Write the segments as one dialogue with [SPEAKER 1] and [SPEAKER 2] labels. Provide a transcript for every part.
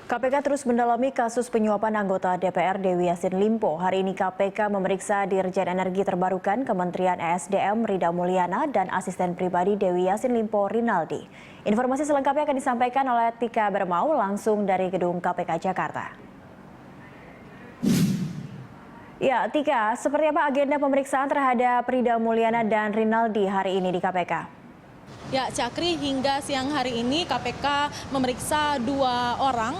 [SPEAKER 1] KPK terus mendalami kasus penyuapan anggota DPR Dewi Yassin Limpo. Hari ini KPK memeriksa Dirjen Energi Terbarukan Kementerian ESDM Rida Mulyana dan asisten pribadi Dewi Yassin Limpo Rinaldi. Informasi selengkapnya akan disampaikan oleh Tika Bermau langsung dari gedung KPK Jakarta. Ya, Tika, seperti apa agenda pemeriksaan terhadap Rida Mulyana dan Rinaldi hari ini di KPK?
[SPEAKER 2] Ya, Cakri, hingga siang hari ini KPK memeriksa 2 orang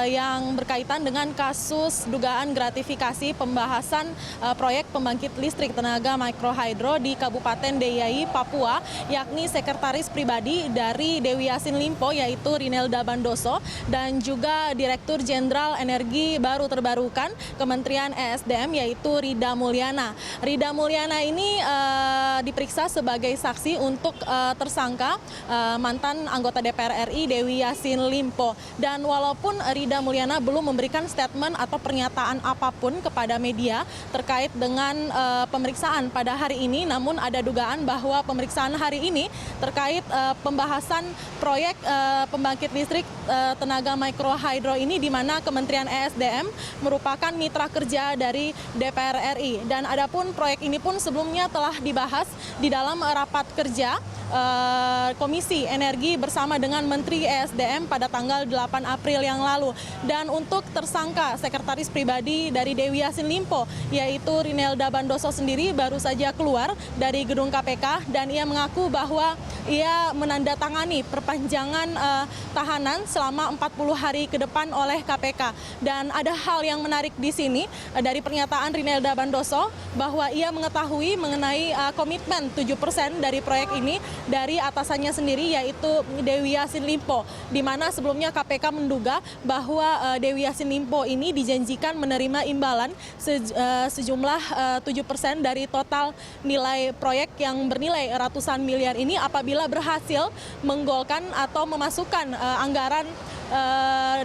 [SPEAKER 2] yang berkaitan dengan kasus dugaan gratifikasi pembahasan proyek pembangkit listrik tenaga mikrohidro di Kabupaten Deiyai, Papua, yakni sekretaris pribadi dari Dewi Yassin Limpo yaitu Rinelda Bandoso dan juga Direktur Jenderal Energi Baru Terbarukan Kementerian ESDM yaitu Rida Mulyana. Rida Mulyana ini diperiksa sebagai saksi untuk tersangka mantan anggota DPR RI Dewi Yassin Limpo. Dan walaupun Rida Mulyana belum memberikan statement atau pernyataan apapun kepada media terkait dengan pemeriksaan pada hari ini, namun ada dugaan bahwa pemeriksaan hari ini terkait pembahasan proyek pembangkit listrik tenaga mikrohidro ini di mana Kementerian ESDM merupakan mitra kerja dari DPR RI. Dan adapun proyek ini pun sebelumnya telah dibahas di dalam rapat kerja Komisi Energi bersama dengan Menteri ESDM pada tanggal 8 April yang lalu. Dan untuk tersangka sekretaris pribadi dari Dewi Yassin Limpo yaitu Rinelda Bandoso sendiri baru saja keluar dari gedung KPK dan ia mengaku bahwa ia menandatangani perpanjangan tahanan selama 40 hari ke depan oleh KPK. Dan ada hal yang menarik di sini dari pernyataan Rinelda Bandoso bahwa ia mengetahui mengenai komitmen 7% dari proyek ini dari atasannya sendiri yaitu Dewi Yassin Limpo, di mana sebelumnya KPK menduga bahwa Dewi Yassin Limpo ini dijanjikan menerima imbalan sejumlah 7% dari total nilai proyek yang bernilai ratusan miliar ini apabila berhasil menggolkan atau memasukkan anggaran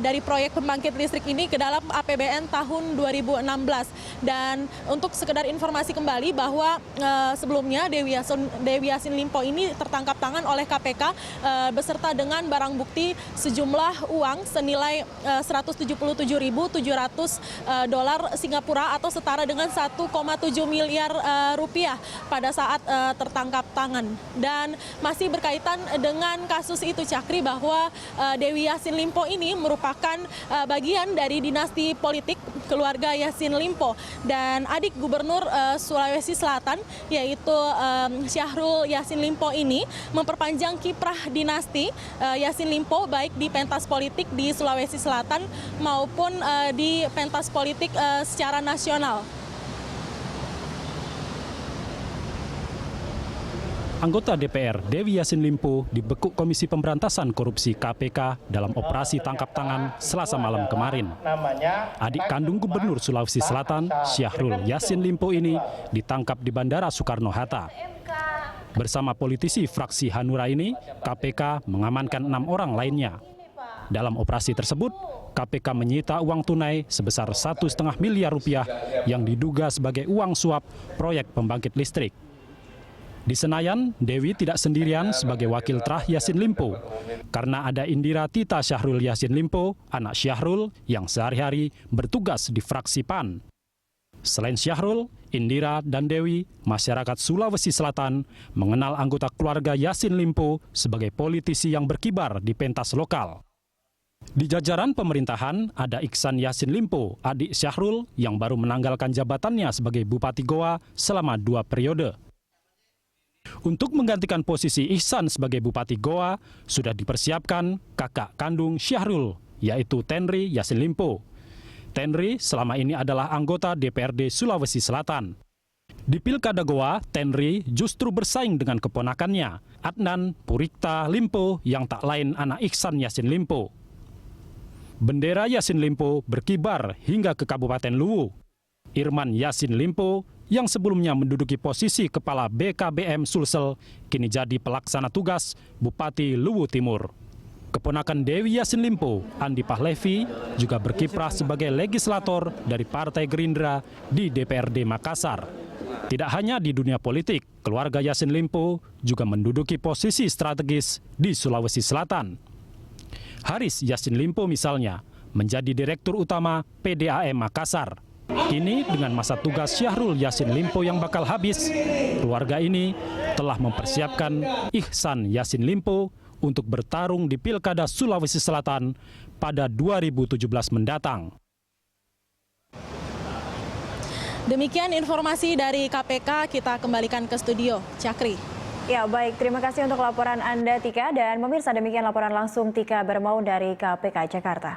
[SPEAKER 2] dari proyek pembangkit listrik ini ke dalam APBN tahun 2016. Dan untuk sekedar informasi kembali bahwa sebelumnya Dewi Yassin Limpo ini tertangkap tangan oleh KPK beserta dengan barang bukti sejumlah uang senilai 177.700 dolar Singapura atau setara dengan 1,7 miliar rupiah pada saat tertangkap tangan. Dan masih berkaitan dengan kasus itu, Cakri, bahwa Dewi Yassin Limpo ini merupakan bagian dari dinasti politik keluarga Yassin Limpo dan adik Gubernur Sulawesi Selatan yaitu Syahrul Yassin Limpo ini memperpanjang kiprah dinasti Yassin Limpo baik di pentas politik di Sulawesi Selatan maupun di pentas politik secara nasional.
[SPEAKER 3] Anggota DPR Dewi Yassin Limpo dibekuk Komisi Pemberantasan Korupsi KPK dalam operasi tangkap tangan Selasa malam kemarin. Adik kandung Gubernur Sulawesi Selatan, Syahrul Yassin Limpo ini ditangkap di Bandara Soekarno-Hatta. Bersama politisi fraksi Hanura ini, KPK mengamankan 6 orang lainnya. Dalam operasi tersebut, KPK menyita uang tunai sebesar 1,5 miliar rupiah yang diduga sebagai uang suap proyek pembangkit listrik. Di Senayan, Dewi tidak sendirian sebagai wakil terah Yassin Limpo, karena ada Indira Tita Syahrul Yassin Limpo, anak Syahrul yang sehari-hari bertugas di fraksi PAN. Selain Syahrul, Indira dan Dewi, masyarakat Sulawesi Selatan mengenal anggota keluarga Yassin Limpo sebagai politisi yang berkibar di pentas lokal. Di jajaran pemerintahan ada Iksan Yassin Limpo, adik Syahrul yang baru menanggalkan jabatannya sebagai Bupati Goa selama 2 periode. Untuk menggantikan posisi Ihsan sebagai Bupati Goa, sudah dipersiapkan kakak kandung Syahrul, yaitu Tenri Yassin Limpo. Tenri selama ini adalah anggota DPRD Sulawesi Selatan. Di Pilkada Goa, Tenri justru bersaing dengan keponakannya, Adnan Purikta Limpo yang tak lain anak Iksan Yassin Limpo. Bendera Yassin Limpo berkibar hingga ke Kabupaten Luwu. Irman Yassin Limpo yang sebelumnya menduduki posisi Kepala BKBM Sulsel, kini jadi pelaksana tugas Bupati Luwu Timur. Keponakan Dewi Yassin Limpo, Andi Pahlevi, juga berkiprah sebagai legislator dari Partai Gerindra di DPRD Makassar. Tidak hanya di dunia politik, keluarga Yassin Limpo juga menduduki posisi strategis di Sulawesi Selatan. Haris Yassin Limpo misalnya, menjadi Direktur Utama PDAM Makassar. Kini dengan masa tugas Syahrul Yassin Limpo yang bakal habis, keluarga ini telah mempersiapkan Ihsan Yassin Limpo untuk bertarung di Pilkada Sulawesi Selatan pada 2017 mendatang.
[SPEAKER 2] Demikian informasi dari KPK, kita kembalikan ke studio. Cakri.
[SPEAKER 1] Ya baik, terima kasih untuk laporan Anda Tika, dan pemirsa demikian laporan langsung Tika Bermau dari KPK Jakarta.